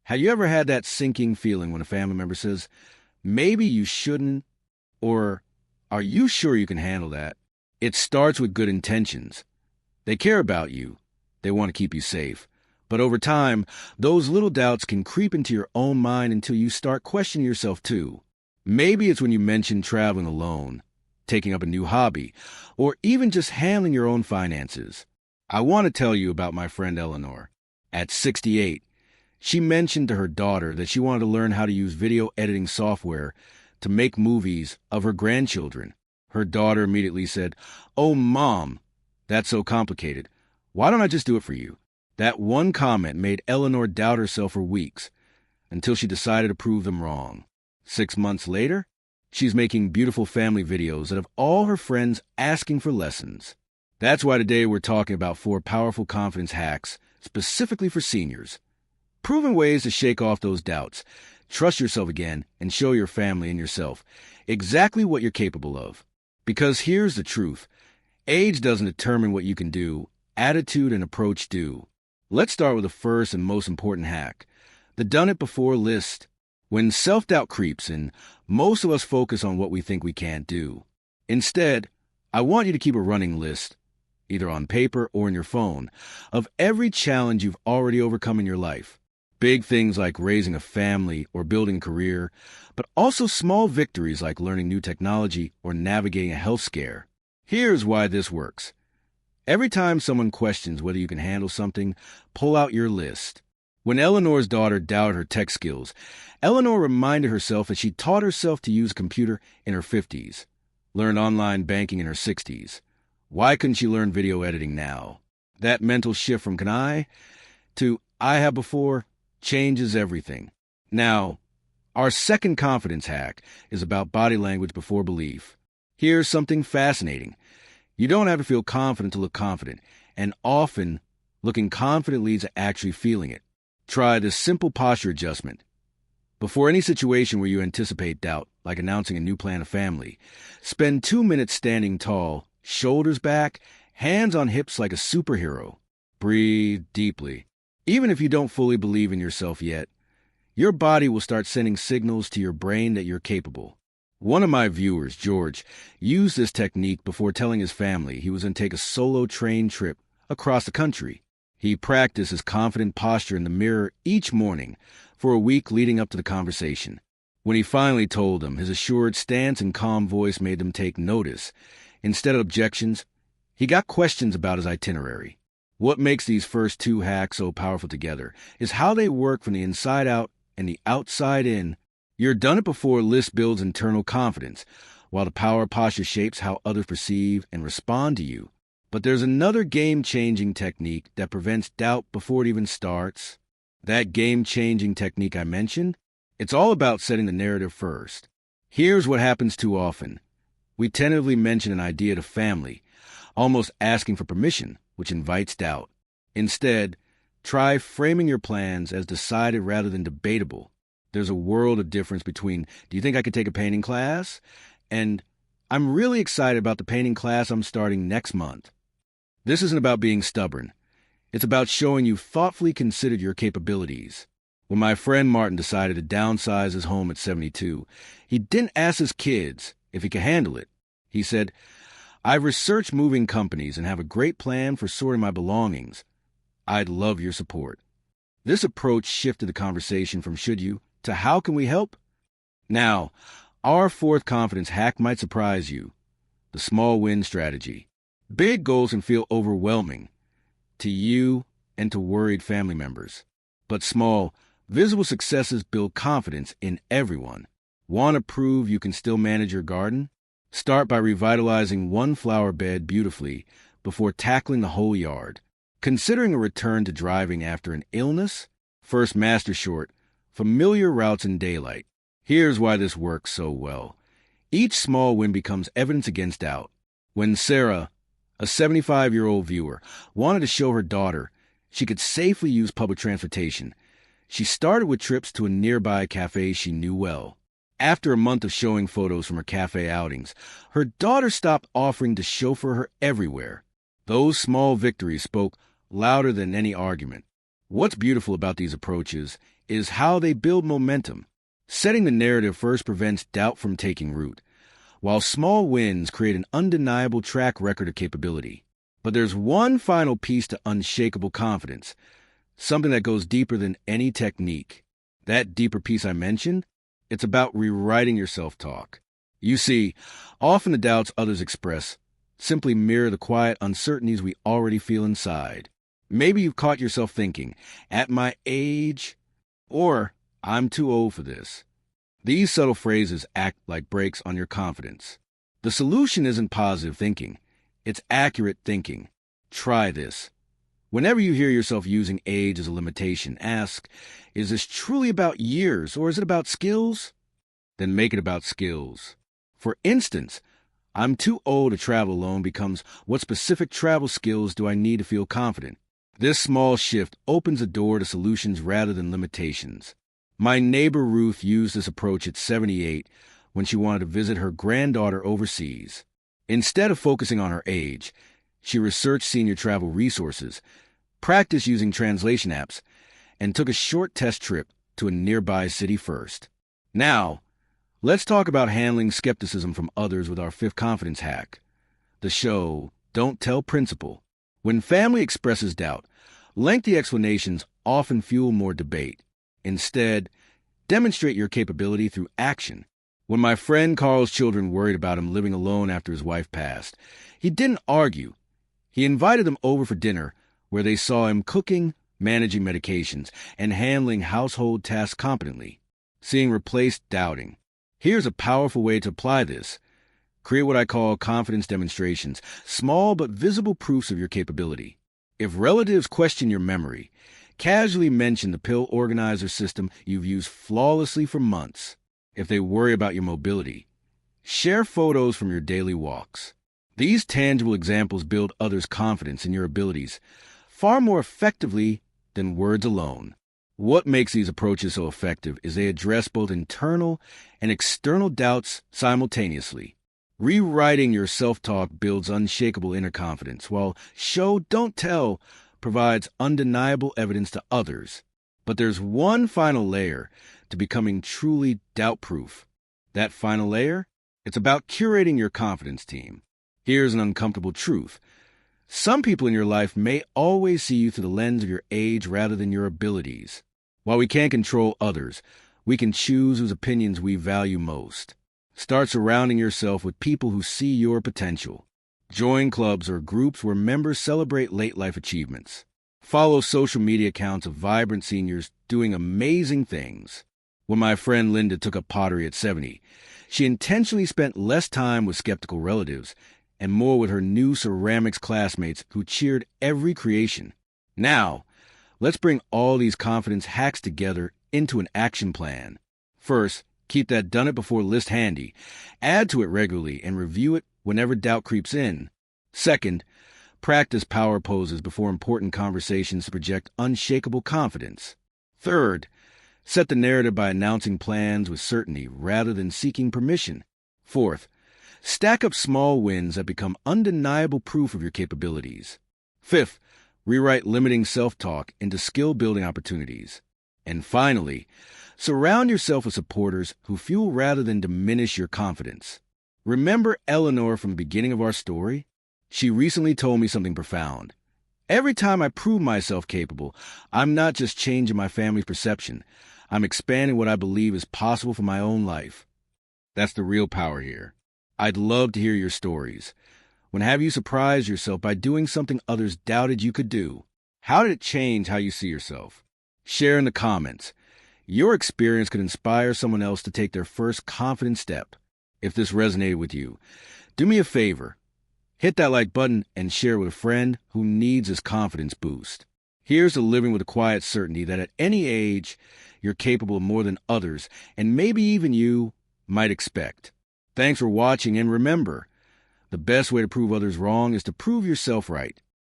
Have you ever had that sinking feeling when a family member says, maybe you shouldn't, or are you sure you can handle that? It starts with good intentions. They care about you. They want to keep you safe. But over time, those little doubts can creep into your own mind until you start questioning yourself too. Maybe it's when you mention traveling alone, taking up a new hobby, or even just handling your own finances. I want to tell you about my friend Eleanor. At 68, she mentioned to her daughter that she wanted to learn how to use video editing software to make movies of her grandchildren. Her daughter immediately said, "Oh, Mom, that's so complicated. Why don't I just do it for you?" That one comment made Eleanor doubt herself for weeks, until she decided to prove them wrong. 6 months later, she's making beautiful family videos that have all her friends asking for lessons. That's why today we're talking about 4 powerful confidence hacks specifically for seniors. Proven ways to shake off those doubts, trust yourself again, and show your family and yourself exactly what you're capable of. Because here's the truth. Age doesn't determine what you can do. Attitude and approach do. Let's start with the first and most important hack, the done it before list. When self-doubt creeps in, most of us focus on what we think we can't do. Instead, I want you to keep a running list, either on paper or in your phone, of every challenge you've already overcome in your life. Big things like raising a family or building a career, but also small victories like learning new technology or navigating a health scare. Here's why this works. Every time someone questions whether you can handle something, pull out your list. When Eleanor's daughter doubted her tech skills, Eleanor reminded herself that she taught herself to use a computer in her 50s, learned online banking in her 60s. Why couldn't she learn video editing now? That mental shift from "can I" to "I have before" changes everything. Now, our second confidence hack is about body language before belief. Here's something fascinating. You don't have to feel confident to look confident, and often looking confident leads to actually feeling it. Try this simple posture adjustment. Before any situation where you anticipate doubt, like announcing a new plan of family, spend 2 minutes standing tall, shoulders back, hands on hips like a superhero. Breathe deeply. Even if you don't fully believe in yourself yet, your body will start sending signals to your brain that you're capable. One of my viewers, George, used this technique before telling his family he was going to take a solo train trip across the country. He practiced his confident posture in the mirror each morning for a week leading up to the conversation. When he finally told them, his assured stance and calm voice made them take notice. Instead of objections, he got questions about his itinerary. What makes these first 2 hacks so powerful together is how they work from the inside out and the outside in. Your done-it-before list builds internal confidence, while the power posture shapes how others perceive and respond to you. But there's another game-changing technique that prevents doubt before it even starts. That game-changing technique I mentioned, it's all about setting the narrative first. Here's what happens too often. We tentatively mention an idea to family, almost asking for permission, which invites doubt. Instead, try framing your plans as decided rather than debatable. There's a world of difference between, "Do you think I could take a painting class?" and "I'm really excited about the painting class I'm starting next month." This isn't about being stubborn. It's about showing you've thoughtfully considered your capabilities. When my friend Martin decided to downsize his home at 72, he didn't ask his kids if he could handle it. He said, "I've researched moving companies and have a great plan for sorting my belongings. I'd love your support." This approach shifted the conversation from "should you" to "how can we help?" Now, our 4th confidence hack might surprise you. The small win strategy. Big goals can feel overwhelming to you and to worried family members. But small, visible successes build confidence in everyone. Want to prove you can still manage your garden? Start by revitalizing one flower bed beautifully before tackling the whole yard. Considering a return to driving after an illness? First master short, familiar routes in daylight. Here's why this works so well. Each small win becomes evidence against doubt. When Sarah, a 75-year-old viewer, wanted to show her daughter she could safely use public transportation, she started with trips to a nearby cafe she knew well. After a month of showing photos from her cafe outings, her daughter stopped offering to chauffeur her everywhere. Those small victories spoke louder than any argument. What's beautiful about these approaches is how they build momentum. Setting the narrative first prevents doubt from taking root, while small wins create an undeniable track record of capability. But there's one final piece to unshakable confidence, something that goes deeper than any technique. That deeper piece I mentioned, it's about rewriting your self-talk. You see, often the doubts others express simply mirror the quiet uncertainties we already feel inside. Maybe you've caught yourself thinking, at my age, or I'm too old for this. These subtle phrases act like brakes on your confidence. The solution isn't positive thinking, it's accurate thinking. Try this. Whenever you hear yourself using age as a limitation, ask, is this truly about years or is it about skills? Then make it about skills. For instance, I'm too old to travel alone becomes, what specific travel skills do I need to feel confident? This small shift opens the door to solutions rather than limitations. My neighbor Ruth used this approach at 78 when she wanted to visit her granddaughter overseas. Instead of focusing on her age, she researched senior travel resources, practiced using translation apps, and took a short test trip to a nearby city first. Now, let's talk about handling skepticism from others with our fifth confidence hack, the show don't tell principle. When family expresses doubt, lengthy explanations often fuel more debate. Instead, demonstrate your capability through action. When my friend Carl's children worried about him living alone after his wife passed, he didn't argue. He invited them over for dinner, where they saw him cooking, managing medications, and handling household tasks competently. Seeing replaced doubting. Here's a powerful way to apply this. Create what I call confidence demonstrations, small but visible proofs of your capability. If relatives question your memory, casually mention the pill organizer system you've used flawlessly for months. If they worry about your mobility, share photos from your daily walks. These tangible examples build others' confidence in your abilities far more effectively than words alone. What makes these approaches so effective is they address both internal and external doubts simultaneously. Rewriting your self-talk builds unshakable inner confidence, while show, don't tell provides undeniable evidence to others. But there's one final layer to becoming truly doubt-proof. That final layer? It's about curating your confidence team. Here's an uncomfortable truth. Some people in your life may always see you through the lens of your age rather than your abilities. While we can't control others, we can choose whose opinions we value most. Start surrounding yourself with people who see your potential. Join clubs or groups where members celebrate late-life achievements. Follow social media accounts of vibrant seniors doing amazing things. When my friend Linda took up pottery at 70, she intentionally spent less time with skeptical relatives and more with her new ceramics classmates who cheered every creation. Now, let's bring all these confidence hacks together into an action plan. First, keep that done-it-before list handy. Add to it regularly and review it whenever doubt creeps in. Second, practice power poses before important conversations to project unshakable confidence. Third, set the narrative by announcing plans with certainty rather than seeking permission. Fourth, stack up small wins that become undeniable proof of your capabilities. Fifth, rewrite limiting self-talk into skill-building opportunities. And finally, surround yourself with supporters who fuel rather than diminish your confidence. Remember Eleanor from the beginning of our story? She recently told me something profound. Every time I prove myself capable, I'm not just changing my family's perception. I'm expanding what I believe is possible for my own life. That's the real power here. I'd love to hear your stories. When have you surprised yourself by doing something others doubted you could do? How did it change how you see yourself? Share in the comments. Your experience could inspire someone else to take their first confident step. If this resonated with you, do me a favor. Hit that like button and share with a friend who needs this confidence boost. Here's to living with a quiet certainty that at any age, you're capable of more than others, and maybe even you might expect. Thanks for watching, and remember, the best way to prove others wrong is to prove yourself right.